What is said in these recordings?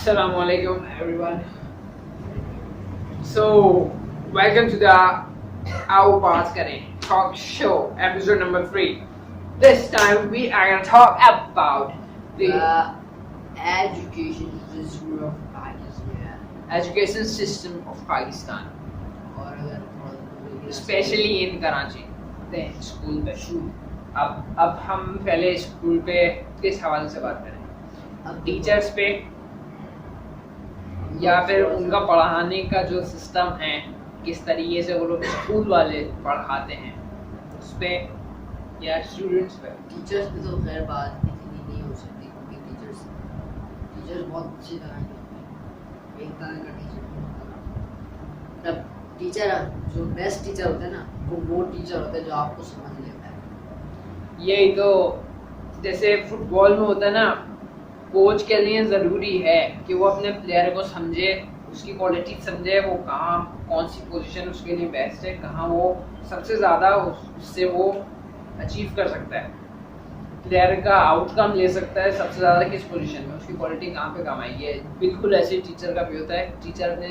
Assalamu alaikum everyone. So welcome to the Our Baat Kare Talk Show episode number 3. This time we are going to talk about the education system of Pakistan. education system of Pakistan, और अगर थोड़ा especially in Karachi. School पे अब हम पहले school पे किस हवाले से बात करें? अब टीचर्स पे या फिर उनका पढ़ाने का जो सिस्टम है, किस तरीके से वो लोग स्कूल वाले पढ़ाते हैं उस पे, या स्टूडेंट्स पे? टीचर्स पे तो खैर बात इतनी नहीं हो सकती क्योंकि टीचर्स बहुत अच्छी तरह के होते हैं। एक तरह का टीचर नहीं होता। तब टीचर जो बेस्ट टीचर होते हैं ना, वो टीचर होते हैं जो आपको समझ लेता है। यही तो, जैसे फुटबॉल में होता है ना, कोच के लिए ज़रूरी है कि वो अपने प्लेयर को समझे, उसकी क्वालिटी समझे, वो कहाँ कौन सी पोजीशन उसके लिए बेस्ट है, कहाँ वो सबसे ज़्यादा उससे वो अचीव कर सकता है, प्लेयर का आउटकम ले सकता है सबसे ज़्यादा किस पोजीशन में, उसकी क्वालिटी कहाँ पे काम आएगी है। बिल्कुल ऐसे टीचर का भी होता है। टीचर अपने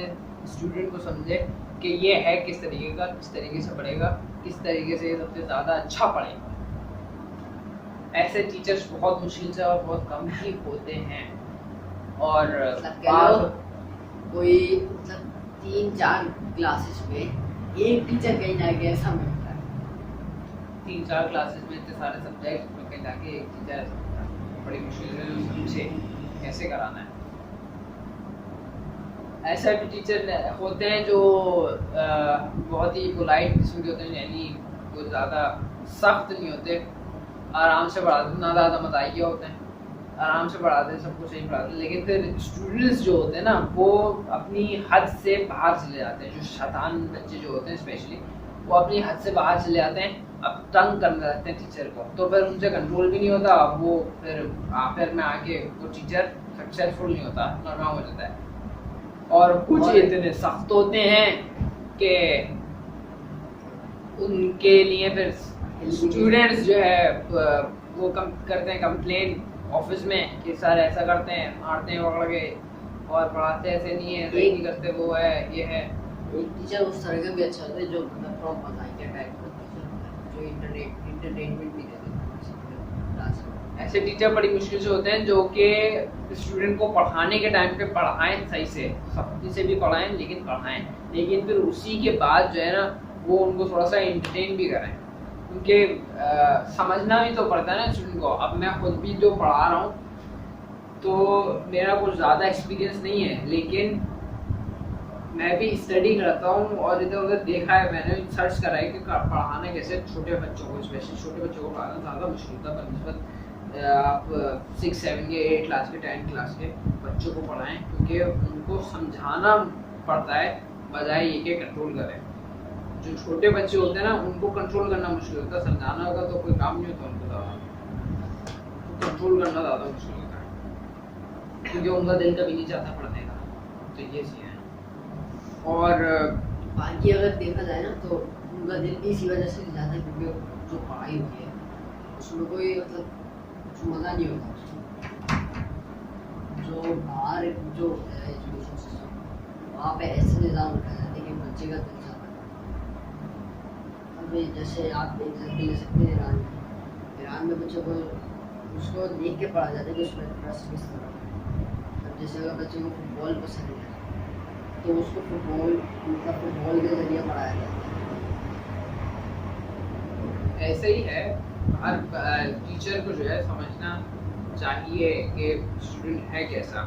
स्टूडेंट को समझे कि ये है किस तरीके का, किस तरीके से पढ़ेगा, किस तरीके से सबसे ज़्यादा अच्छा पढ़ेगा। ऐसे टीचर्स बहुत मुश्किल से और बहुत कम ही होते हैं। और कोई मतलब 3-4 क्लासेस में एक टीचर कहीं ना कहीं ऐसा मिलता है। 3-4 क्लासेस में इतने सारे सब्जेक्ट में कहीं जाके एक टीचर ऐसा होता है, बड़ी मुश्किल से समझे कैसे कराना है। ऐसे भी टीचर होते हैं जो बहुत ही पोलाइट किस्म के होते हैं, यानी वो ज़्यादा सख्त नहीं होते, आराम से पढ़ाते, ना ज़्यादा मज़ाकिया होते हैं, आराम से पढ़ाते हैं, सब कुछ सही पढ़ाते हैं। लेकिन फिर स्टूडेंट्स जो होते हैं ना, वो अपनी हद से बाहर चले जाते हैं। जो शैतान बच्चे जो होते हैं स्पेशली, वो अपनी हद से बाहर चले जाते हैं, अब तंग करने लगते हैं टीचर को, तो फिर उनसे कंट्रोल भी नहीं होता। वो फिर आखिर में आके वो टीचर सक्सेसफुल नहीं होता, नाकाम हो जाता है। और कुछ इतने सख्त होते हैं कि उनके लिए फिर स्टूडेंट्स जो है वो कम करते हैं कंप्लेन ऑफिस में कि सर ऐसा करते हैं, मारते हैं पकड़ के, और पढ़ाते ऐसे नहीं है, सही नहीं करते, वो है ये है। एक टीचर उस तरह का भी अच्छा होता है जो मतलब प्रॉप बताएंगे टाइप का टीचर होता है, जो इंटरटेनमेंट भी देते हैं क्लास में। ऐसे टीचर बड़ी मुश्किल से होते हैं जो कि स्टूडेंट को पढ़ाने के टाइम पे पढ़ाएं सही से, सख्ती से भी पढ़ाएं, लेकिन पढ़ाएं, लेकिन फिर उसी के बाद जो है ना, वो उनको थोड़ा सा एंटरटेन भी कराएं, क्योंकि समझना भी तो पड़ता है ना स्टूडेंट को। अब मैं खुद भी जो पढ़ा रहा हूँ तो मेरा कुछ ज़्यादा एक्सपीरियंस नहीं है, लेकिन मैं भी स्टडी करता हूँ और इधर उधर देखा है, मैंने सर्च करा है कि पढ़ाना कैसे छोटे बच्चों को, स्पेशली छोटे बच्चों को पढ़ाना ज़्यादा मुश्किल होता है बनस्बत आप 6, 7 के 8 क्लास के 10 क्लास के बच्चों को पढ़ाएं, क्योंकि उनको समझाना पड़ता है बजाय ये कि कंट्रोल करें। जो छोटे बच्चे होते हैं ना, उनको कंट्रोल करना मुश्किल होता है, समझाना होगा तो कोई काम नहीं होता उनको ज़्यादा, तो कंट्रोल करना ज़्यादा मुश्किल होता है, क्योंकि उनका दिल कभी नहीं चाहता पढ़ने का। तो ये चीज़ है। और बाकी अगर देखा जाए ना तो उनका दिल भी इसी वजह से नहीं जाता क्योंकि जो पढ़ाई होती है उसमें कोई मतलब कुछ मज़ा नहीं होता। जो बाहर जो होता है एजुकेशन सिस्टम, वहाँ पे ऐसे निज़ाम रखा जाता है कि बच्चे का दिल चाहता है। अभी जैसे आप एग्जाम्पल ले सकते हैं ईरान में बच्चों को उसको देख के पढ़ा जाता है कि उसमें इंटरेस्ट किस तरह है। अब जैसे अगर बच्चे को फुटबॉल पसंद है तो उसको फुटबॉल के जरिए पढ़ाया जाता है। ऐसे ही है, हर टीचर को जो है समझना चाहिए कि स्टूडेंट है कैसा।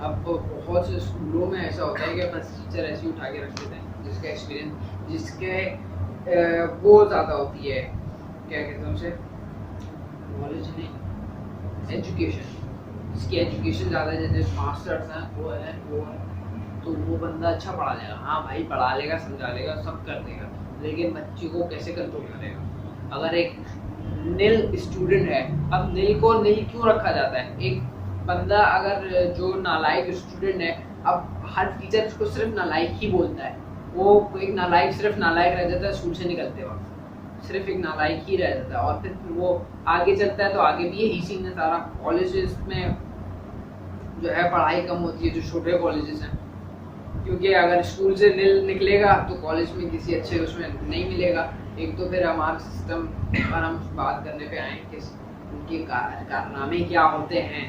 अब बहुत से स्कूलों में ऐसा होता है कि बस टीचर ऐसे ही उठा के रख देते हैं जिसका एक्सपीरियंस, जिसके वो ज़्यादा होती है, क्या कहते हैं उसे, नॉलेज नहीं, एजुकेशन, जिसकी एजुकेशन ज़्यादा है, जैसे मास्टर्स हैं, वो है, तो वो बंदा अच्छा पढ़ा लेगा। हाँ भाई, पढ़ा लेगा, समझा लेगा, सब कर देगा, लेकिन बच्चे को कैसे कंट्रोल करेगा? अगर एक नील स्टूडेंट है, अब नील को नील क्यों रखा जाता है? एक बंदा अगर जो नालायक स्टूडेंट है, अब हर टीचर उसको सिर्फ नालायक ही बोलता है, वो एक नालायक सिर्फ नालायक रह जाता है स्कूल से निकलते वक्त, सिर्फ एक नालायक ही रह जाता है। और फिर वो आगे चलता है तो आगे भी यही सीन है सारा। कॉलेजेस में जो है पढ़ाई कम होती है जो छोटे कॉलेजेस हैं, क्योंकि अगर स्कूल से निकलेगा तो कॉलेज में किसी अच्छे उसमें नहीं मिलेगा। एक तो फिर हमारा सिस्टम पर हम बात करने पे आए कि उनके कारनामे क्या होते हैं।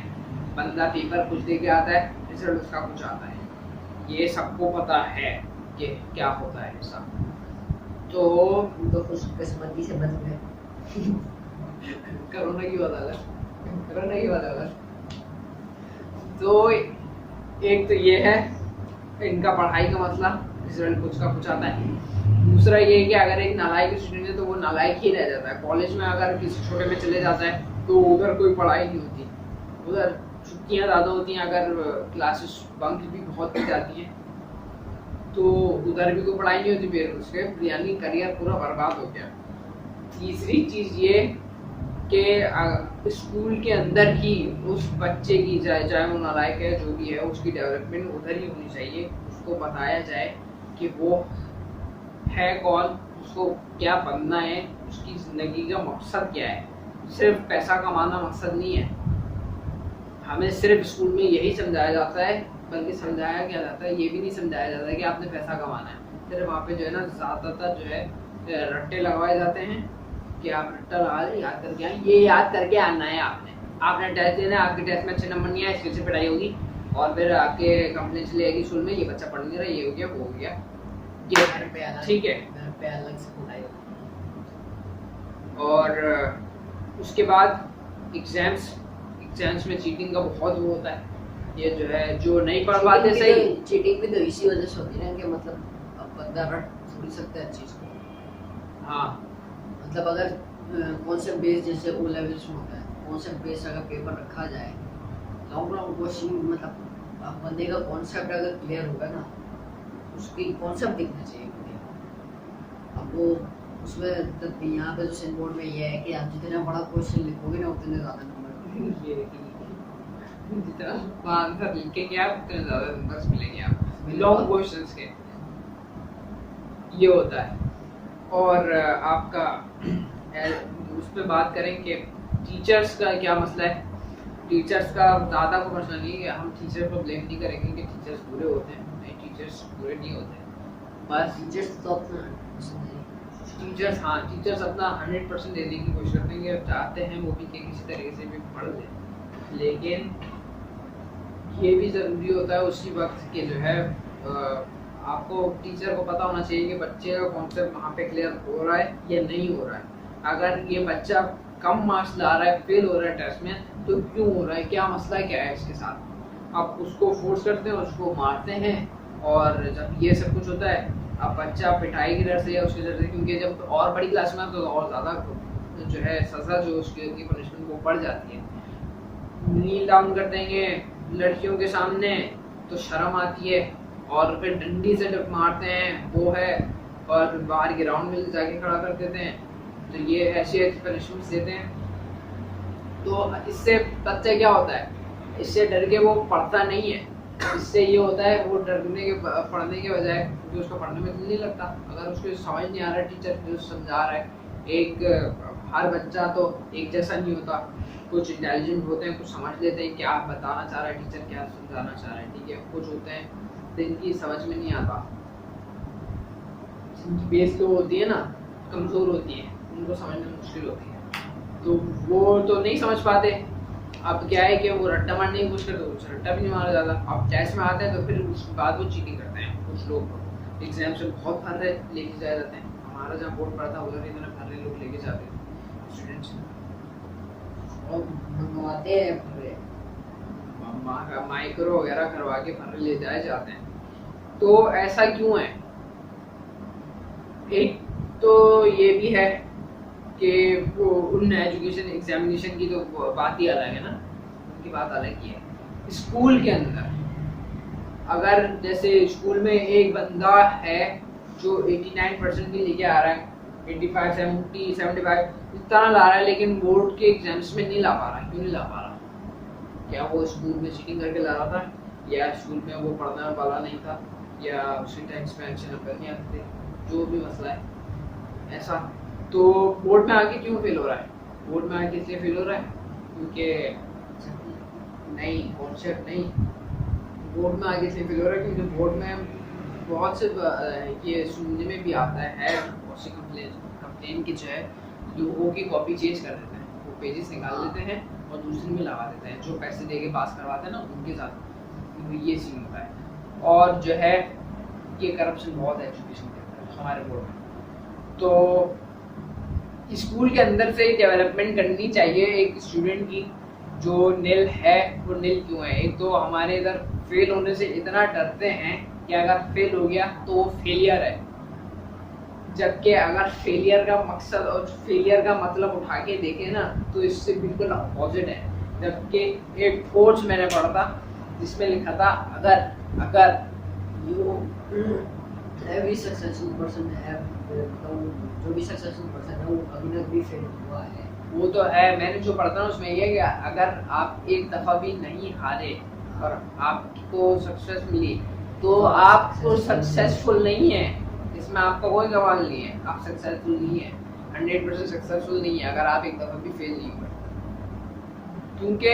बंदा पेपर कुछ दे के आता है, रिजल्ट उसका कुछ आता है, ये सबको पता है कि क्या होता है ऐसा। तो खुशकिस्मती से बच गए। कोरोना की बात अलग, कोरोना की बात अलग। तो एक तो ये है इनका पढ़ाई का मसला, रिजल्ट कुछ का कुछ आता है। दूसरा ये है कि अगर एक नालायक स्टूडेंट है तो वो नालायक ही रह जाता है। कॉलेज में अगर किसी छोटे में चले जाता है तो उधर कोई पढ़ाई नहीं होती, उधर छुट्टियाँ ज़्यादा होती हैं, अगर क्लासेस बंक भी बहुत की जाती हैं तो उधर भी कोई पढ़ाई नहीं होती, फिर उसके यानी करियर पूरा बर्बाद हो गया। तीसरी चीज़ ये कि स्कूल के अंदर ही उस बच्चे की चाहे वो नालायक है जो भी है उसकी डेवलपमेंट उधर ही होनी चाहिए। उसको बताया जाए कि वो है कौन, उसको क्या बनना है, उसकी ज़िंदगी का मकसद क्या है। सिर्फ पैसा कमाना मकसद नहीं है। हमें सिर्फ स्कूल में यही समझाया जाता है, बल्कि समझाया क्या जाता है ये भी नहीं समझाया जाता है कि आपने पैसा कमाना है। सिर्फ वहाँ पे जो है ना ज़्यादातर जो है रट्टे लगवाए जाते हैं कि आप रट्टा लगा लें, याद करके आए, ये याद करके आना है आपने टेस्ट देना है, आपके टेस्ट में अच्छे नंबर नहीं आए इसके से पिटाई होगी और फिर आपके कंप्लेन चली जाएगी स्कूल में, ये बच्चा पढ़ नहीं रहा, ये हो गया वो हो गया, ये घर पे अलग, ठीक है। घर पे अलग से पढ़ाई। और उसके बाद एग्जाम्स में चीटिंग का बहुत वो होता है। ये जो है जो नहीं पढ़ पाते सही, चीटिंग भी तो इसी वजह से होती है कि मतलब अब बंदा रट थोड़ी सकता है चीज़ को। हाँ मतलब अगर कॉन्सेप्ट बेस्ड जैसे ओ लेवल्स में होता है, कॉन्सेप्ट बेस्ड अगर पेपर रखा जाए, लॉन्ग लॉन्ग क्वेश्चन, मतलब अब बंदे का कॉन्सेप्ट अगर क्लियर होगा ना, उसकी कॉन्सेप्ट दिखना चाहिए मुझे। अब वो उसमें तब यहाँ पे जो सेंट बोर्ड में ये है कि आप जितना बड़ा क्वेश्चन लिखोगे ना उतने ज़्यादा नंबर ये जितना आंसर लिखेंगे आप उतने ज़्यादा नंबर्स मिलेंगे आप लॉन्ग क्वेश्चंस के, ये होता है। और आपका उस पर बात करें कि टीचर्स का क्या मसला है। टीचर्स का ज़्यादा को मसला नहीं है, हम टीचर को ब्लेम नहीं करेंगे कि टीचर्स बुरे होते हैं, नहीं टीचर्स बुरे नहीं होते, बस टीचर्स तो अपना टीचर्स अपना 100% देने की कोशिश करते हैं, चाहते हैं वो भी कि किसी तरीके से भी पढ़ लें, लेकिन ये भी ज़रूरी होता है उसी वक्त के जो है आपको टीचर को पता होना चाहिए कि बच्चे का कॉन्सेप्ट वहाँ पे क्लियर हो रहा है या नहीं हो रहा है। अगर ये बच्चा कम मार्क्स ला रहा है, फेल हो रहा है टेस्ट में, तो क्यों हो रहा है, क्या मसला क्या है इसके साथ। आप उसको फोर्स करते हैं, उसको मारते हैं, और जब ये सब कुछ होता है अब बच्चा पिटाई की डर से या उसके डर से, क्योंकि जब और बड़ी क्लास में तो और ज़्यादा जो है सज़ा जो उसकी पनिशमेंट वो बढ़ जाती है। नील डाउन कर देंगे लड़कियों के सामने तो शर्म आती है, और फिर डंडी से जब मारते हैं वो है, और बाहर ग्राउंड में जाके खड़ा कर देते हैं, तो ये ऐसी पनिशमेंट्स देते हैं। तो इससे बच्चा क्या होता है, इससे डर के वो पढ़ता नहीं है। इससे ये होता है वो डरने के पढ़ने के बजाय, क्योंकि उसको पढ़ने में दिल नहीं लगता, अगर उसको समझ नहीं आ रहा है टीचर जो समझा रहा है। एक हर बच्चा तो एक जैसा नहीं होता, कुछ इंटेलिजेंट होते हैं, कुछ समझ लेते हैं क्या बताना चाह रहा है टीचर, क्या समझाना चाह रहा है, ठीक है। कुछ होते हैं जिनकी समझ में नहीं आता, जिनकी बेस लो होती है ना, कमज़ोर होती है, उनको समझना मुश्किल होती है, तो वो तो नहीं समझ पाते। अब क्या है कि वो रट्टा मारने की कोशिश करते, कुछ रट्टा भी नहीं मारा जाता। अब टेस्ट में आते हैं तो फिर उसके बाद वो चीटिंग करते हैं। कुछ लोग एग्जाम से बहुत फर्रे लेके जाए जाते हैं, हमारा जहाँ बोर्ड पढ़ा था उधर इतने फर्रे लोग लेके जाते हैं स्टूडेंट्स, और मंगवाते हैं पूरे माइक्रो वगैरह करवा के फर्रे ले जाए जाते हैं। तो ऐसा क्यों है? एक तो ये भी है कि वो उन एजुकेशन एग्जामिनेशन की तो बात ही अलग है ना, उनकी बात अलग ही है। स्कूल के अंदर अगर जैसे स्कूल में एक बंदा है जो 89% भी लेके आ रहा है, 85, 70, 75 इतना ला रहा है, लेकिन बोर्ड के एग्जाम्स में नहीं ला पा रहा। क्यों नहीं ला पा रहा? क्या वो स्कूल में चीटिंग करके ला रहा था, या स्कूल में वो पढ़ने वाला नहीं था, या उसके टेस्ट में अच्छे नंबर नहीं आते थे, जो भी मसला है ऐसा। तो बोर्ड में आके क्यों फेल हो रहा है? बोर्ड में आके इसलिए फेल हो रहा है क्योंकि नहीं, कॉन्सेप्ट नहीं, बोर्ड में आगे से फेल हो रहा है क्योंकि बोर्ड में बहुत से ये सुनने में भी आता है बहुत सी कंप्लेन की जो है लोगों की कॉपी चेंज कर देते हैं, वो पेजेस निकाल लेते हैं और दूसरे में लगा देते हैं, जो पैसे दे के पास करवाते हैं ना उनके साथ ये सीन होता है। और जो है ये करप्शन बहुत है एजुकेशन के अंदर हमारे बोर्ड में। तो स्कूल के अंदर से डेवलपमेंट करनी चाहिए एक स्टूडेंट की, जो नील है वो नील क्यों है। एक तो हमारे इधर फेल होने से इतना डरते हैं कि अगर फेल हो गया तो वो फेलियर है, जबकि अगर फेलियर का मकसद और फेलियर का मतलब उठा के देखें ना तो इससे बिल्कुल अपोजिट है। जबकि एक कोर्स मैंने पढ़ा था जिसमें लिखा था अगर यू एवरी सक्सेसफुल पर्सन है, जो भी सक्सेसफुल पर्सन है वो कभी ना कभी फेल हुआ है। वो तो है, मैंने जो पढ़ता हूँ उसमें ये कि अगर आप एक दफ़ा भी नहीं हारे और आपको सक्सेस मिली तो आप सक्सेसफुल नहीं है, इसमें आपका कोई कमाल नहीं है, आप सक्सेसफुल नहीं है, 100% सक्सेसफुल नहीं है अगर आप एक दफ़ा भी फेल नहीं हुए। क्योंकि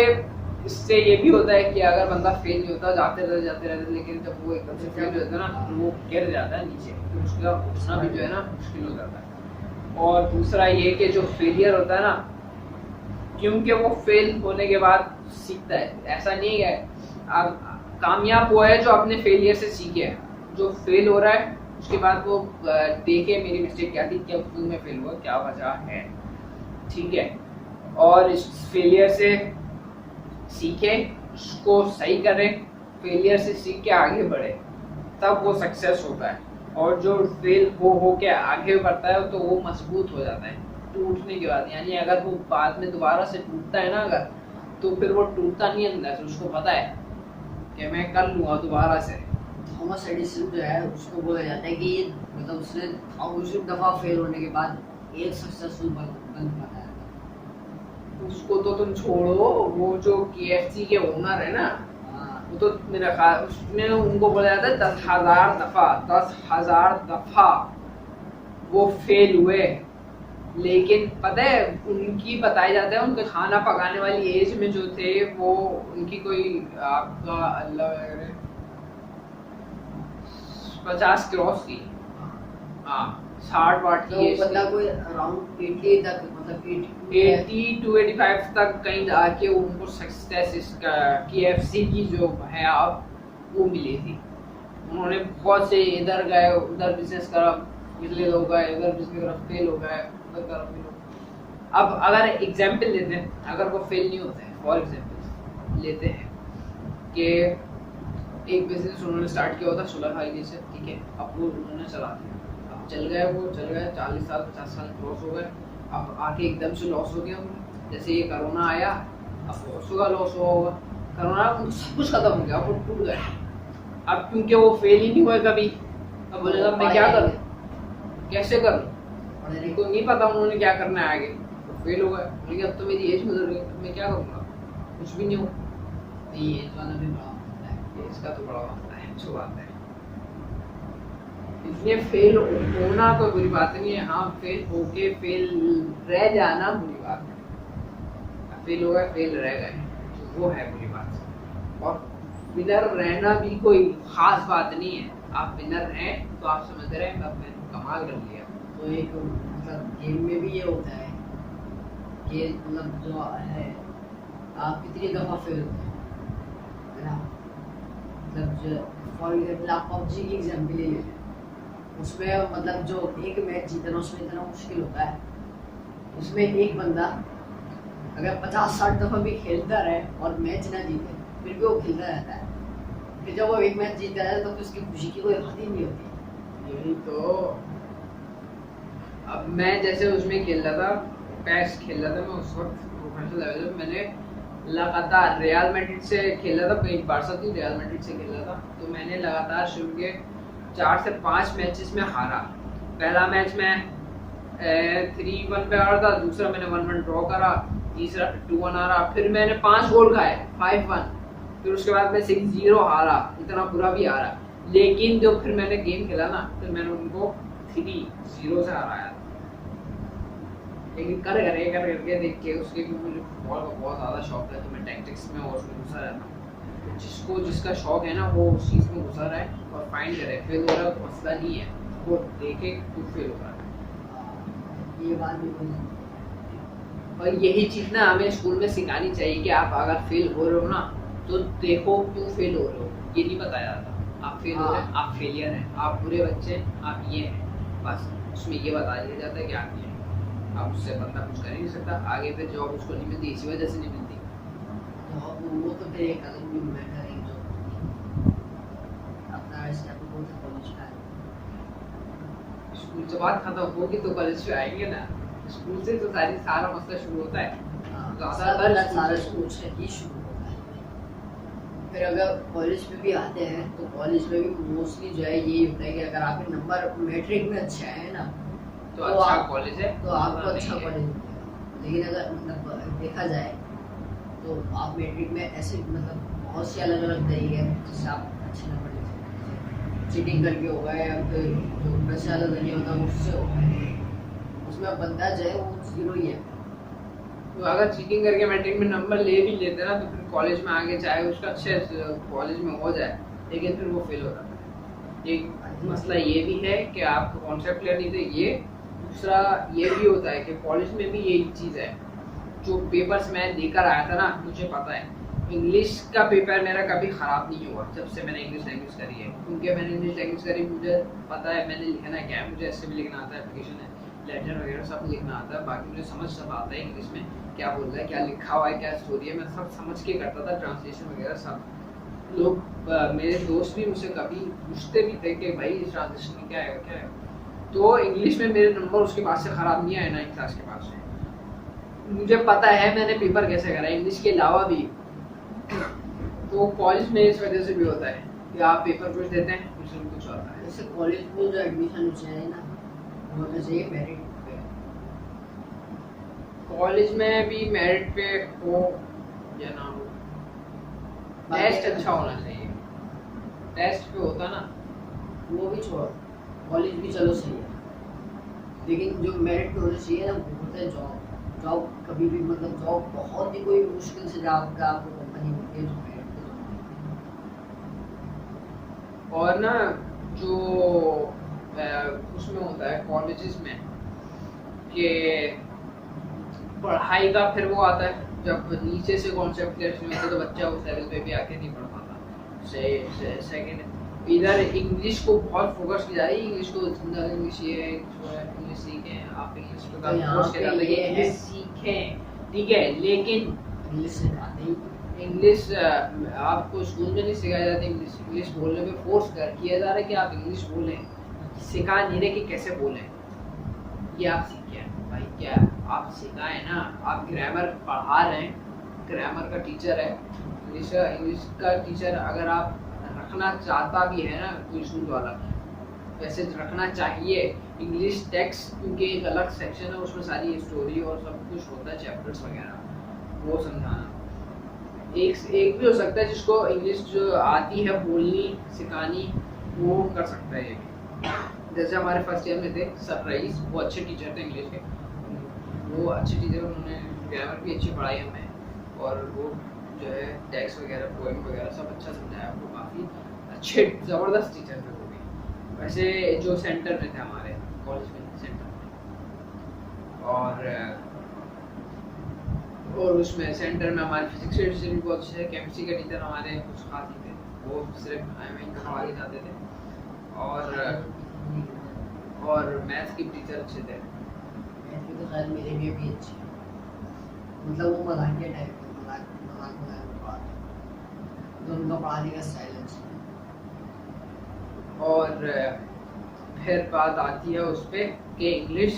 इससे ये भी होता है कि अगर बंदा फेल नहीं होता जाते रहते लेकिन जब वो एकदम से फेल हो जाता है ना तो वो गिर जाता है नीचे, तो उसका उठना भी जो है ना मुश्किल हो जाता है। और दूसरा ये कि जो फेलियर होता है ना, क्योंकि वो फेल होने के बाद सीखता है, ऐसा नहीं है अब कामयाब हुआ है जो अपने फेलियर से सीखे है, जो फेल हो रहा है उसके बाद वो देखे मेरी मिस्टेक क्या थी, क्या क्यों मैं फेल हुआ, क्या वजह है, ठीक है, और इस फेलियर से सीखे, उसको सही करे, फेलियर से सीख के आगे बढ़े, तब वो सक्सेस होता है। और जो फेल हो के आगे बढ़ता है तो वो मजबूत हो जाता है टूटने के बाद, यानी अगर वो बाद में दोबारा से टूटता है ना अगर, तो फिर वो टूटता नहीं अंदर से, उसको पता है कि मैं कर लूँगा दोबारा से। थॉमस एडिसन जो है उसको बोला जाता है कि मतलब उसने दूसरी दफा फेल होने के बाद एक सक्सेसफुल बन पाया। उसको तो तुम छोड़ो, वो जो KFC के ओनर है ना, वो तो मेरा ख्याल उसने उनको बोला जाता है 10,000 दफा वो फेल हुए, लेकिन पता है उनकी बताया जाता है उनके खाना पकाने वाली एज में जो थे वो उनकी कोई आपका अल्लाह 50 क्रॉस थी, हाँ 60 तो बंदा कोई अराउंड 80 तक मतलब 80 to 85 तक कहीं आके उनको सक्सेस इसका KFC की जो है अब वो मिली थी। उन्होंने बहुत से इधर गए उधर बिजनेस करा, पिछले लोग गए इधर बिजनेस करा, फेल हो गए उधर करा, फेल हो गए। अब अगर एग्जाम्पल लेते हैं, अगर वो फेल नहीं होते हैं, फॉर एग्जाम्पल लेते हैं कि एक बिजनेस उन्होंने स्टार्ट किया होता सुलह से, ठीक है, अब वो उन्होंने चला दिया, अब चल गए 40 साल 50 साल क्रॉस हो गए, अब आके एकदम से लॉस हो गया उन्हें, जैसे ये कोरोना आया अब लॉस हुआ होगा, कोरोना सब कुछ खत्म हो गया, वो टूट गए। अब क्योंकि वो फेल ही नहीं हुए कभी, अब बोलेगा मैं क्या करूँ, कैसे करूँ, उनको नहीं पता उन्होंने क्या करना है आगे, तो फेल हो गए, बोलेंगे अब तो मेरी एज गुजर गई, अब मैं क्या करूँगा, कुछ भी नहीं हो। एज वाला भी बड़ा होता है, एज का तो बड़ा होता है, अच्छी बात है, इसलिए फेल होना कोई बुरी बात नहीं है, हाँ फेल होके फेल रह जाना बुरी बात है, फेल हो गए फेल रह गए वो है बुरी बात। और विनर रहना भी कोई खास बात नहीं है, आप विनर हैं तो आप समझ रहे हैं आपने कमाल कर लिया। तो एक मतलब गेम में भी ये होता है कि मतलब जो है आप कितनी दफा फेल होते हैं ना, मतलब फॉर एग्जाम्पल आप PUBG की एग्जाम्पल ले लें, उसमें मतलब जो एक मैच जीतना उसमें इतना मुश्किल होता है, उसमें एक बंदा अगर 50-60 दफा भी खेलता रहे और मैच ना जीते फिर भी वो खेलता रहता है, फिर जब वो एक मैच जीतता है तो उसकी खुशी की कोई हद ही नहीं होती। यही तो, अब मैं जैसे उसमें खेल रहा था, पैस खेल रहा था, मैं उस वक्त प्रोफेशनल लेवल पे मैंने लगातार रियल मैड्रिड से खेल रहा था, एक बारसा थी रियल मैड्रिड से खेल रहा था, तो मैंने लगातार शुरू के 4 से 5 मैचेस में हारा। पहला मैच में 3-1 पे हारा था, दूसरा मैंने 1-1 ड्रॉ करा, तीसरा 2-1 हारा, फिर मैंने 5 गोल खाए 5-1, फिर उसके बाद मैं 6-0 हारा, इतना बुरा भी हारा, लेकिन जो फिर मैंने गेम खेला ना फिर मैंने उनको 3-0 से हराया। लेकिन कर करके देख के उसके भी मुझे फुटबॉल का बहुत ज़्यादा शौक है, तो मैं टैक्टिक्स में और उसमें घुसा रहता हूँ। तो जिसको जिसका शौक है ना वो उस चीज़ में घुसा रहा है और फाइंड करे, फेल हो रहा है तो मसला नहीं है, वो देखे तू फेल हो रहा है। ये बात भी बोली। और यही चीज़ ना हमें स्कूल में सिखानी चाहिए कि आप अगर फेल हो रहे हो ना तो देखो क्यों फेल हो रहे हो, ये नहीं बताया जाता। आप फेल हो रहे हैं, आप फेलियर हैं, आप बुरे बच्चे हैं, आप ये हैं, बस उसमें ये बता दिया जाता है कि आप ये हैं। आप उससे बंदा कुछ कर ही नहीं सकता, आगे फिर जॉब उसको नहीं मिलती, इसी वजह से नहीं मिलती। तो वो तो फिर एक अलग भी मैटर है जो अपना स्टेप को कॉलेज का है। स्कूल से बात खत्म होगी तो कॉलेज पे आएंगे ना, स्कूल से तो सारा मसला शुरू होता है। सारा स्कूल से ही शुरू होता है। फिर अगर कॉलेज में भी आते हैं तो कॉलेज में भी मोस्टली जो है यही होता है कि अगर आपके नंबर मैट्रिक में अच्छे आए ना तो अच्छा कॉलेज है, तो आपको अच्छा कॉलेज मिलेगा। लेकिन अगर मतलब देखा जाए तो आप मैट्रिक में ऐसे मतलब बहुत से अलग अलग तरीके हैं जिससे आप अच्छे नंबर ले सकते हैं। चीटिंग करके हो गए या फिर जो पैसे वाला जरिए होता है उससे हो गए, उसमें बंदा जो है वो जीरो ही है। तो अगर चीटिंग करके मैट्रिक में नंबर ले भी लेते ना तो फिर कॉलेज में आगे चाहे उसका अच्छे कॉलेज में हो जाए लेकिन फिर वो फेल हो जाता है। एक मसला ये भी है कि आपको कॉन्सेप्ट क्लियर नहीं थे, ये दूसरा ये भी होता है कि कॉलेज में भी यही चीज़ है। जो पेपर्स मैं देकर आया था ना, मुझे पता है इंग्लिश का पेपर मेरा कभी ख़राब नहीं हुआ जब से मैंने इंग्लिश लैंग्वेज करी है, क्योंकि मैंने इंग्लिश लैंग्वेज करी, मुझे पता है मैंने लिखना क्या है, मुझे ऐसे भी लिखना आता है, एप्लीकेशन है, लेटर वगैरह सब लिखना आता है, बाकी मुझे समझ सब आता है इंग्लिश में क्या बोल रहा है, क्या लिखा हुआ है, क्या स्टोरी है, मैं सब समझ के करता था, ट्रांसलेशन वगैरह सब। लोग मेरे दोस्त भी मुझसे कभी पूछते भी थे कि भाई इस ट्रांसलेशन में क्या है। तो इंग्लिश में मेरे नंबर उसके बाद से ख़राब नहीं आए 9th क्लास के बाद से। मुझे पता है मैंने पेपर कैसे करा इंग्लिश के अलावा भी। तो कॉलेज में इस वजह से भी होता है कि आप पेपर कुछ देते हैं क्वेश्चन कुछ आता है। जैसे कॉलेज में जो एडमिशन चाहिए ना होना चाहिए मेरिट पे। कॉलेज में भी मेरिट पे हो या ना हो, टेस्ट अच्छा होना चाहिए। टेस्ट पे होता ना वो भी छोड़ो, कॉलेज भी चलो सही है, लेकिन जो मेरिट पे होना चाहिए ना वो होता है जॉब। जॉब कभी भी मतलब जॉब बहुत ही कोई मुश्किल से जॉब का आपको कंपनी मिलती है जो मेरिट पे जॉब। और ना जो उसमें होता है कॉलेजेस में कि पढ़ाई का फिर वो आता है जब नीचे से कॉन्सेप्ट क्लियर नहीं होता तो बच्चा उस लेवल पे भी आके नहीं पढ़ पाता। सेकंड इधर इंग्लिश को बहुत फोकस की जा रही है, इंग्लिश को इंग्लिश ये है इंग्लिश सीखें, आप इंग्लिश पे फोकस कर रहे हैं इंग्लिश सीखें, ठीक है, लेकिन इंग्लिश सिखाते ही इंग्लिश आपको स्कूल में नहीं सिखाया जाता। इंग्लिश बोलने पे फोर्स किया जा रहा है कि आप इंग्लिश बोलें, सिखा नहीं रहे कि कैसे बोलें। ये आप सीखे भाई, क्या आप सिखाएं ना, आप ग्रामर पढ़ा रहे हैं, ग्रामर का टीचर है, इंग्लिश का टीचर अगर आप रखना चाहता भी है ना कोई स्कूल वाला, वैसे रखना चाहिए। इंग्लिश टेक्स्ट क्योंकि एक अलग सेक्शन है, उसमें सारी स्टोरी और सब कुछ होता है, चैप्टर्स वगैरह, वो समझाना। एक भी हो सकता है जिसको इंग्लिश जो आती है बोलनी सिखानी वो कर सकता है। ये जैसे हमारे फर्स्ट ईयर में थे सरप्राइज, वो अच्छे टीचर थे इंग्लिश के, वो अच्छे टीचर, उन्होंने ग्रामर भी अच्छी पढ़ाई हमें, और वो जो है टेक्स्ट वगैरह पोएम वगैरह सब अच्छा समझाया, वो काफ़ी अच्छे ज़बरदस्त टीचर थे वो भी। वैसे जो सेंटर में थे हमारे कॉलेज में सेंटर में, और उसमें सेंटर में हमारे फिजिक्स के टीचर भी बहुत अच्छे थे, केमिस्ट्री के टीचर हमारे कुछ खास नहीं थे, वो सिर्फ हमें पढ़ा के जाते थे, और मैथ्स के टीचर अच्छे थे। मैथ की तो शायद मेरे लिए भी अच्छी है, मतलब वो मजाकिया टाइप के मजाक बात, तो उनका पढ़ाने का स्टाइल अच्छा है। और फिर बात आती है उस पर कि इंग्लिश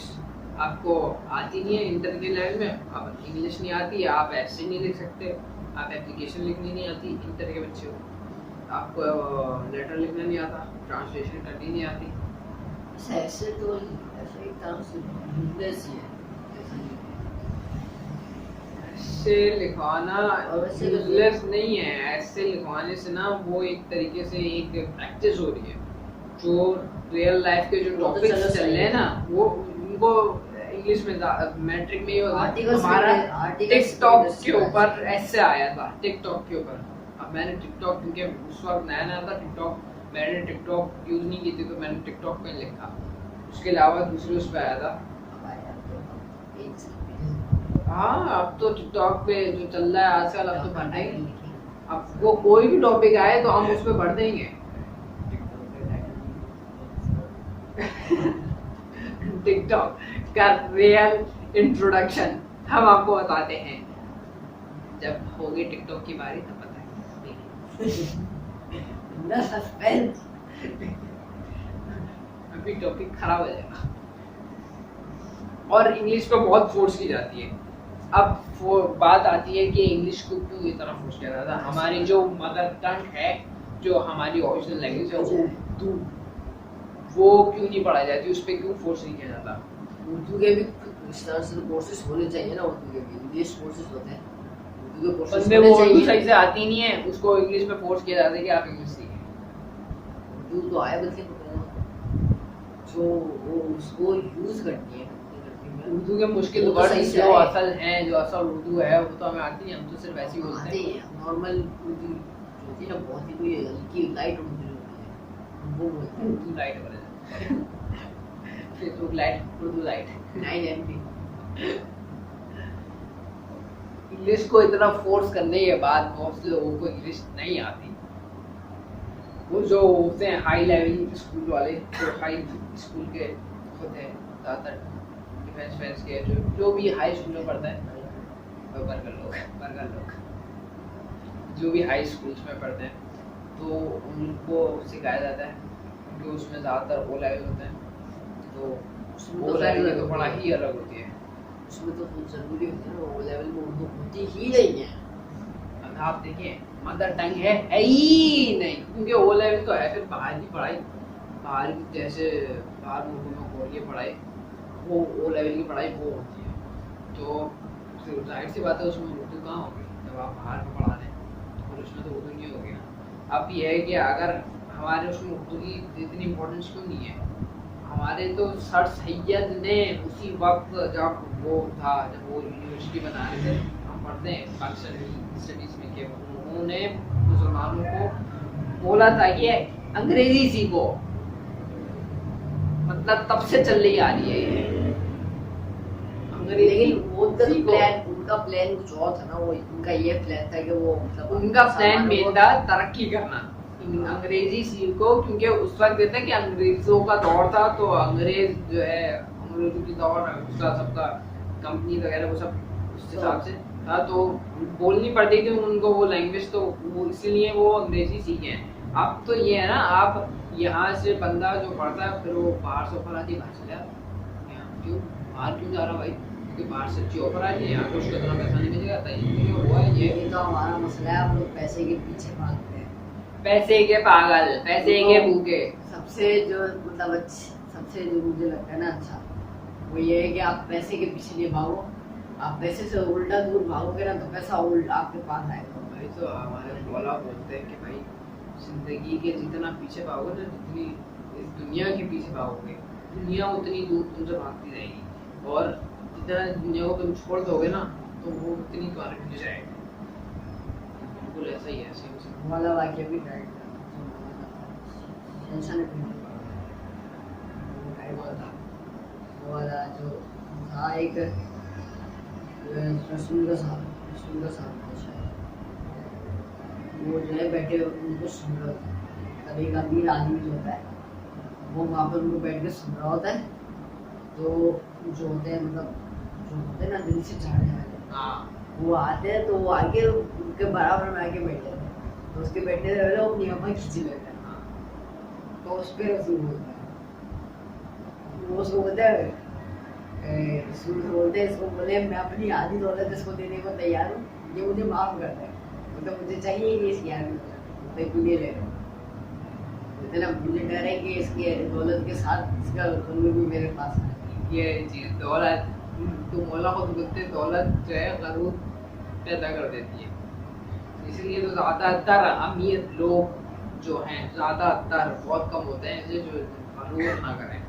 आपको आती नहीं है इंटर के लेवल में, अब इंग्लिश नहीं आती, आप ऐसे नहीं लिख सकते, आप एप्लीकेशन लिखनी नहीं आती, इंटर के बच्चे हो, आपको लेटर लिखना नहीं आता, ट्रांसलेशन करनी नहीं आती। ऐसे तो ऐसे एक तरह से यूजलेस ही है, ऐसे लिखवाना यूजलेस नहीं है, ऐसे लिखवाने से ना वो एक तरीके से एक प्रैक्टिस हो रही है। जो रियल लाइफ के जो टॉपिक्स चल रहे हैं ना वो उनको इंग्लिश में मैट्रिक में ही होता है। Articles हमारा में- articles टिकटॉक में के ऊपर ऐसे आया था, टिकटॉक के ऊपर। अब मैंने टिकटॉक, क्योंकि उस वक्त नया नया था टिकटॉक, मैंने टिकटॉक यूज नहीं की थी तो मैंने टिकटॉक पे लिखा। उसके अलावा दूसरे उस पे आया था। हाँ अब तो टिकटॉक पे जो चल रहा है आजकल, अब तो भरना ही। अब वो कोई भी टॉपिक आए तो हम उस पे भर देंगे। टिकटॉक का रियल इंट्रोडक्शन हम आपको बताते हैं जब होगी टिकटॉक की बारी, तब बताएंगे। सस्पेंस। अभी टॉपिक खराब हो जाएगा। और इंग्लिश पे बहुत फोर्स की जाती है। अब वो बात आती है कि इंग्लिश को क्यों इतना फोर्स किया जाता है। हमारी जो मदर टंग है, जो हमारी ओरिजिनल लैंग्वेज है, उर्दू, वो क्यों नहीं पढ़ाई जाती, उस पर क्यों फोर्स नहीं किया जाता। उर्दू के भी इस तरह से कोर्सेज होने चाहिए ना, उर्दू के भी इंग्लिश कोर्सेज होते हैं, उर्दू के कोर्सेज बंदे होने वो उर्दू सही चाहिए। से आती नहीं है, उसको इंग्लिश में फोर्स किया जाता है कि आप इंग्लिश सीखें। उर्दू तो आया बल्कि जो वो उसको यूज करती है उर्दू के मुश्किल वो तो वर्ड सही से जो आए। असल हैं, जो असल उर्दू है, वो तो हमें आती नहीं, हम तो सिर्फ ऐसे ही बोलते आते हैं। हैं नॉर्मल उर्दू होती है ना, बहुत ही कोई हल्की लाइट उर्दू होती है, वो बोलते हैं उर्दू लाइट वाले Facebook light, Urdu light. 9 MB। English को इतना फोर्स करने के बाद बहुत से लोगों को इंग्लिश नहीं आती। वो जो होते हैं हाई लेवल स्कूल वाले, जो हाई स्कूल के होते हैं ज़्यादातर, डिफेंस वेंस के, जो भी हाई स्कूल में पढ़ते हैं, बर्गर लोग जो भी हाई स्कूल्स में पढ़ते हैं, तो उनको सिखाया जाता है क्योंकि उसमें ज़्यादातर ओ लेवल होते हैं, तो उसमें ओ तो लेवल की तो खैर पढ़ाई अलग होती है। उसमें तो बहुत जरूरी होती है ना, वो लेवल में उर्दू होती ही नहीं है। अब आप देखिए मदर टंग है ही नहीं, क्योंकि ओ लेवल तो है, फिर बाहर की पढ़ाई, बाहर की जैसे बाहर मुल्कों में हो रही है पढ़ाई, वो ओ लेवल की पढ़ाई वो होती है, तो फिर जाहिर सी बात है उसमें उर्दू कहाँ होगी जब आप बाहर में पढ़ा रहे हैं, और उसमें तो उर्दू नहीं होगी ना। अब ये है कि अगर हमारे उसमें उर्दू की इतनी इम्पोर्टेंस क्यों नहीं है। हमारे तो सर सैयद ने उसी वक्त जब वो था, जब वो यूनिवर्सिटी बना रहे थे, हम पढ़ते हैं पाकिस्तानी स्टडीज में, कि उन्होंने मुसलमानों को बोला था कि अंग्रेजी सीखो, मतलब तब से चल रही आ रही है ये अंग्रेजी। लेकिन वो सीखो। उनका प्लान कुछ और था ना, वो उनका ये प्लान था कि वो मतलब उनका प्लान मुसलमानों मेन को- था तरक्की करना, अंग्रेजी सीखो, क्योंकि उस वक्त कहते हैं कि अंग्रेजों का दौर था, तो अंग्रेज जो है, अंग्रेजों की दौर उसका सबका कंपनी वगैरह वो सब उस हिसाब से था, तो बोलनी पड़ती थी उनको वो लैंग्वेज, तो वो इसलिए वो अंग्रेजी सीखे हैं। अब तो ये है ना, आप यहाँ से बंदा जो पढ़ता है, फिर वो बाहर से ऑफर आती है, बाहर चले जाओ, क्यों बाहर क्यों जा रहा भाई, क्योंकि बाहर से अच्छी ऑफर आ रही है, यहाँ पे उसको इतना पैसा नहीं मिलेगा, तो हुआ है ये ये तो हमारा मसला है, हम लोग पैसे के पीछे भागते हैं। पैसे के पागल, पैसे के भूखे। सबसे जो मतलब सबसे जो मुझे लगता है ना अच्छा, वो ये है कि आप पैसे के पीछे नहीं भागो, आप पैसे से उल्टा दूर भागोगे ना, तो पैसा उल्टा आपके पास आएगा। भाई तो हमारे मौला बोलते हैं कि भाई जिंदगी के जितना पीछे भागोगे ना, जितनी इस दुनिया के पीछे भागोगे, दुनिया उतनी दूर तुमसे भागती रहेगी, और जितना दुनिया को तुम छोड़ दोगे ना, तो वो उतनी तुम्हारे पीछे जाएगी। बिल्कुल ऐसा ही है, सेम सेम। वाला वाक्य भी राइट टेंशन वो वाला जो था एक रसूल का साहब था शायद, वो जो है बैठे उनको सुन रहा होता है। कभी एक अमीर आदमी जो होता है वो वहाँ पर उनको बैठ के सुन रहा होता है, तो जो होते हैं मतलब जो होते हैं ना दिल से चाहने वाले, हाँ वो आते हैं, तो वो आके उनके बराबर में आके बैठ जाते हैं, तो उसके बैठने से पहले वो अपनी अम्मा खींच लेते हैं, तो उस पर रसूल बोलता है, वो उसको बोलता है रसूल से बोलते हैं, इसको बोले मैं अपनी आधी दौलत इसको देने को तैयार हूँ, ये मुझे माफ कर दे, मतलब मुझे चाहिए ही इस यार मैं क्यों नहीं ले रहा हूँ, बोलते ना मुझे डर है कि इसकी दौलत के साथ इसका कसूर भी मेरे पास है। ये चीज दौलत, तो मौला खुद बोलते हैं दौलत जो है गरूर पैदा कर देती है, इसलिए तो ज़्यादातर अमीर लोग जो हैं, ज़्यादातर बहुत कम होते हैं ऐसे जो गरूर ना करें।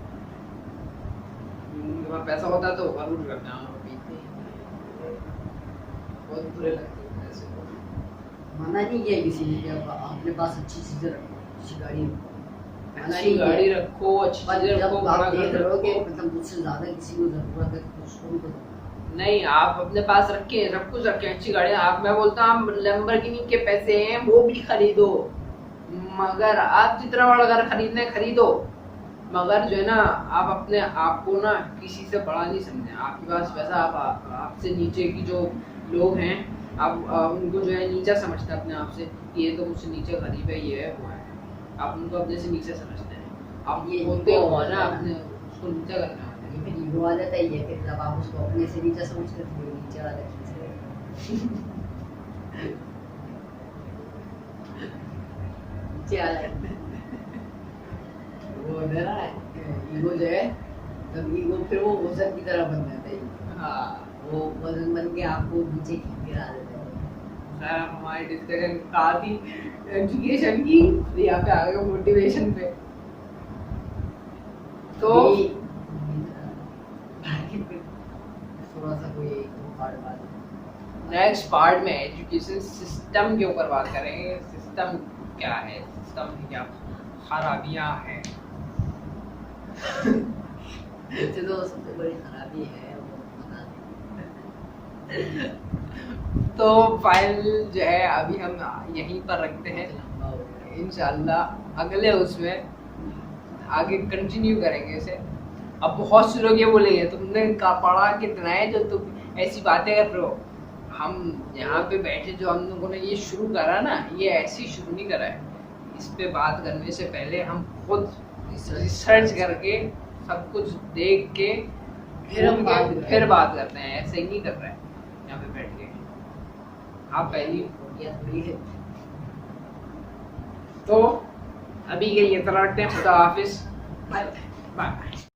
उनके पास पैसा होता तो जरूर करते हैं, बहुत बुरे लगते हैं ऐसे लोग। मना नहीं किया किसी ने कि अब अपने पास अच्छी चीजें रखो, अच्छी गाड़ी रखो, मना अच्छी नहीं किया। गाड़ी रखो, अच्छी पर चीजें जब रखो, आप बड़ा देख घर रहे हो कि रखो। मतलब मुझसे ज्यादा किसी को जरूरत है तो उसको भी दो। नहीं, आप अपने पास रखे, सब कुछ रखे, अच्छी गाड़ी। आप, मैं बोलता हूँ, आप लैम्बोर्गिनी के पैसे हैं वो भी खरीदो, मगर आप जितना बड़ा घर खरीदना है खरीदो, मगर जो है ना, आप अपने आप को ना किसी से बड़ा नहीं समझें। आपके पास पैसा, आपसे नीचे की जो लोग हैं, आप उनको जो है नीचा समझते हैं अपने आप से, कि ये तो मुझसे नीचे गरीब है, ये है वो है। आप उनको अपने से नीचे समझते हैं। आप ये बोलते ego हो आ ना, जाता है। अपने उसको नीचा करना होता है। ये फिर ईगो आ जाता है, ये फिर जब आप उसको अपने से नीचा समझते हो तो नीचे वाला खींच रहे नीचे वाला वो है ना, ईगो जो है, तब ईगो फिर वो वजन की तरह बन जाता है। हाँ, वो वजन बन के आपको नीचे गिरा देता है। सर हमारी डिस्कशन कहा थी एजुकेशन की, यहाँ पे आ गए मोटिवेशन पे। तो अभी थोड़ा सा कोई पार्ट बात नेक्स्ट पार्ट में एजुकेशन सिस्टम के ऊपर बात करेंगे। सिस्टम क्या है, सिस्टम की क्या खराबियां हैं। वैसे तो सबसे बड़ी खराबी है वो पता नहीं। तो फाइनल जो है अभी हम यहीं पर रखते हैं, लंबा हो गया। इंशाल्लाह अगले उसमें आगे कंटिन्यू करेंगे इसे। अब बहुत से लोग ये बोलेंगे तुमने पढ़ा कितना है जो तुम ऐसी बातें कर रहे हो। हम यहाँ पे बैठे जो हम लोगों ने ये शुरू करा ना, ये ऐसे ही शुरू नहीं करा है। इस पे बात करने से पहले हम खुद रिसर्च करके सब कुछ देख के फिर बात करते हैं। ऐसे ही नहीं कर रहे हैं यहाँ पे बैठ के। आप पहली या थोड़ी है। तो अभी के लिए इतना रखते हैं। खुदा हाफिज, बाय बाय।